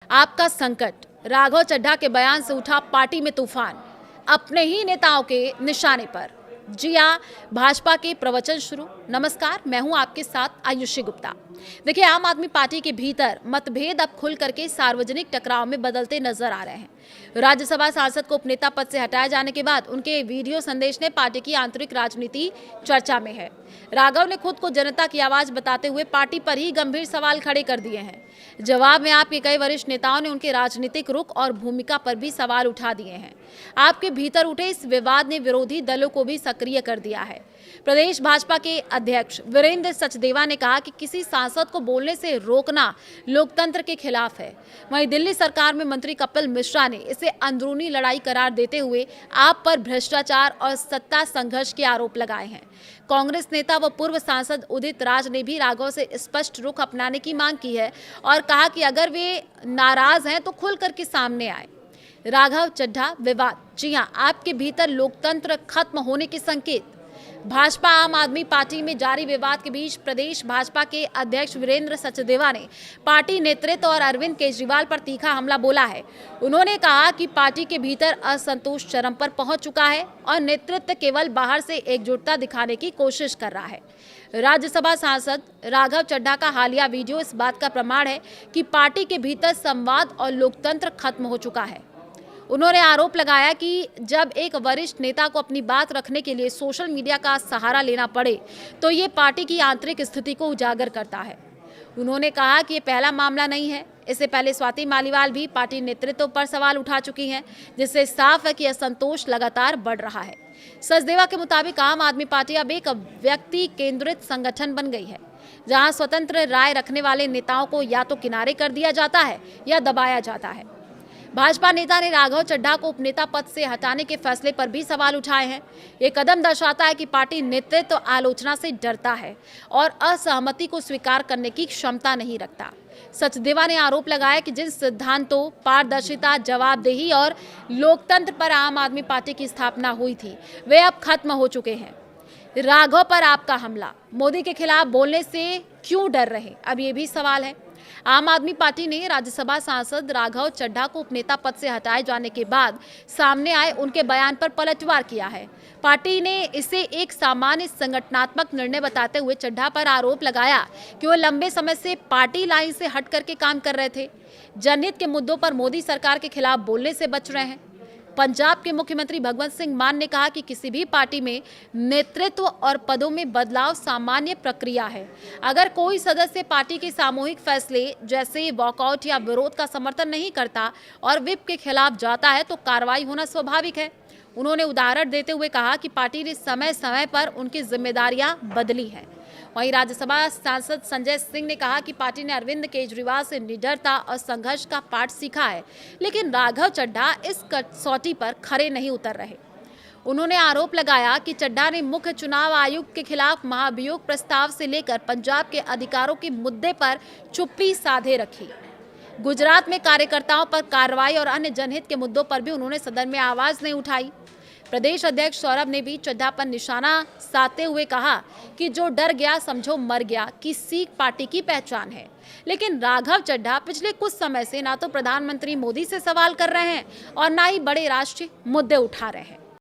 आपका संकट, राघव चड्ढा के बयान से उठा पार्टी में तूफान, अपने ही नेताओं के निशाने पर। जी हाँ, भाजपा के प्रवचन शुरू। नमस्कार, मैं हूं आपके साथ आयुषी गुप्ता। देखिए, आम आदमी पार्टी के भीतर मतभेद अब खुल करके सार्वजनिक टकराव में बदलते नजर आ रहे हैं। राज्यसभा सांसद को उपनेता पद से हटाए जाने के बाद उनके वीडियो संदेश ने पार्टी की आंतरिक राजनीति चर्चा में है। राघव ने खुद को जनता की आवाज बताते हुए पार्टी पर ही गंभीर सवाल खड़े कर दिए हैं। जवाब में आपके कई वरिष्ठ नेताओं ने उनके राजनीतिक रुख और भूमिका पर भी सवाल उठा दिए हैं। आपके भीतर उठे इस विवाद ने विरोधी दलों को भी सक्रिय कर दिया है। प्रदेश भाजपा के अध्यक्ष वीरेंद्र सचदेवा ने कहा कि किसी सांसद को बोलने से रोकना लोकतंत्र के खिलाफ है। वहीं दिल्ली सरकार में मंत्री कपिल मिश्रा ने इसे अंदरूनी लड़ाई करार देते हुए आप पर भ्रष्टाचार और सत्ता संघर्ष के आरोप लगाए हैं। कांग्रेस नेता व पूर्व सांसद उदित राज ने भी राघव से स्पष्ट रुख अपनाने की मांग की है और कहा कि अगर वे नाराज हैं तो खुल करके सामने आए। राघव चड्ढा विवाद, जी हां, आपके भीतर लोकतंत्र खत्म होने के संकेत। भाजपा आम आदमी पार्टी में जारी विवाद के बीच प्रदेश भाजपा के अध्यक्ष वीरेंद्र सचदेवा ने पार्टी नेतृत्व और अरविंद केजरीवाल पर तीखा हमला बोला है। उन्होंने कहा कि पार्टी के भीतर असंतोष चरम पर पहुंच चुका है और नेतृत्व केवल बाहर से एकजुटता दिखाने की कोशिश कर रहा है। राज्यसभा सांसद राघव चड्ढा का हालिया वीडियो इस बात का प्रमाण है कि पार्टी के भीतर संवाद और लोकतंत्र खत्म हो चुका है। उन्होंने आरोप लगाया कि जब एक वरिष्ठ नेता को अपनी बात रखने के लिए सोशल मीडिया का सहारा लेना पड़े तो ये पार्टी की आंतरिक स्थिति को उजागर करता है। उन्होंने कहा कि ये पहला मामला नहीं है। इससे पहले स्वाति मालीवाल भी पार्टी नेतृत्व पर सवाल उठा चुकी हैं, जिससे साफ है कि असंतोष लगातार बढ़ रहा है। सचदेवा के मुताबिक आम आदमी पार्टी अब एक व्यक्ति केंद्रित संगठन बन गई है, जहां स्वतंत्र राय रखने वाले नेताओं को या तो किनारे कर दिया जाता है या दबाया जाता है। भाजपा नेता ने राघव चड्ढा को उपनेता पद से हटाने के फैसले पर भी सवाल उठाए हैं। ये कदम दर्शाता है कि पार्टी नेतृत्व आलोचना से डरता है और असहमति को स्वीकार करने की क्षमता नहीं रखता। सचदेवा ने आरोप लगाया कि जिन सिद्धांतों, पारदर्शिता, जवाबदेही और लोकतंत्र पर आम आदमी पार्टी की स्थापना हुई थी, वे अब खत्म हो चुके हैं। राघव पर आपका हमला, मोदी के खिलाफ बोलने से क्यों डर रहे, अब ये भी सवाल है। आम आदमी पार्टी ने राज्यसभा सांसद राघव चड्ढा को उपनेता पद से हटाए जाने के बाद सामने आए उनके बयान पर पलटवार किया है। पार्टी ने इसे एक सामान्य संगठनात्मक निर्णय बताते हुए चड्ढा पर आरोप लगाया कि वो लंबे समय से पार्टी लाइन से हट करके काम कर रहे थे, जनहित के मुद्दों पर मोदी सरकार के खिलाफ बोलने से बच रहे हैं। पंजाब के मुख्यमंत्री भगवंत सिंह मान ने कहा कि किसी भी पार्टी में नेतृत्व और पदों में बदलाव सामान्य प्रक्रिया है। अगर कोई सदस्य पार्टी के सामूहिक फैसले जैसे वॉकआउट या विरोध का समर्थन नहीं करता और विप के खिलाफ जाता है तो कार्रवाई होना स्वाभाविक है। उन्होंने उदाहरण देते हुए कहा कि पार्टी ने समय समय पर उनकी जिम्मेदारियां बदली हैं। वहीं राज्यसभा सांसद संजय सिंह ने कहा कि पार्टी ने अरविंद केजरीवाल से निडरता और संघर्ष का पाठ सीखा है, लेकिन राघव चड्ढा इस कसौटी पर खरे नहीं उतर रहे। उन्होंने आरोप लगाया कि चड्ढा ने मुख्य चुनाव आयुक्त के खिलाफ महाभियोग प्रस्ताव से लेकर पंजाब के अधिकारों के मुद्दे पर चुप्पी साधे रखी। गुजरात में कार्यकर्ताओं पर कार्रवाई और अन्य जनहित के मुद्दों पर भी उन्होंने सदन में आवाज नहीं उठाई। प्रदेश अध्यक्ष सौरभ ने भी चड्ढा पर निशाना साधते हुए कहा कि जो डर गया समझो मर गया की सीख पार्टी की पहचान है। लेकिन राघव चड्ढा पिछले कुछ समय से ना तो प्रधानमंत्री मोदी से सवाल कर रहे हैं और ना ही बड़े राष्ट्रीय मुद्दे उठा रहे हैं।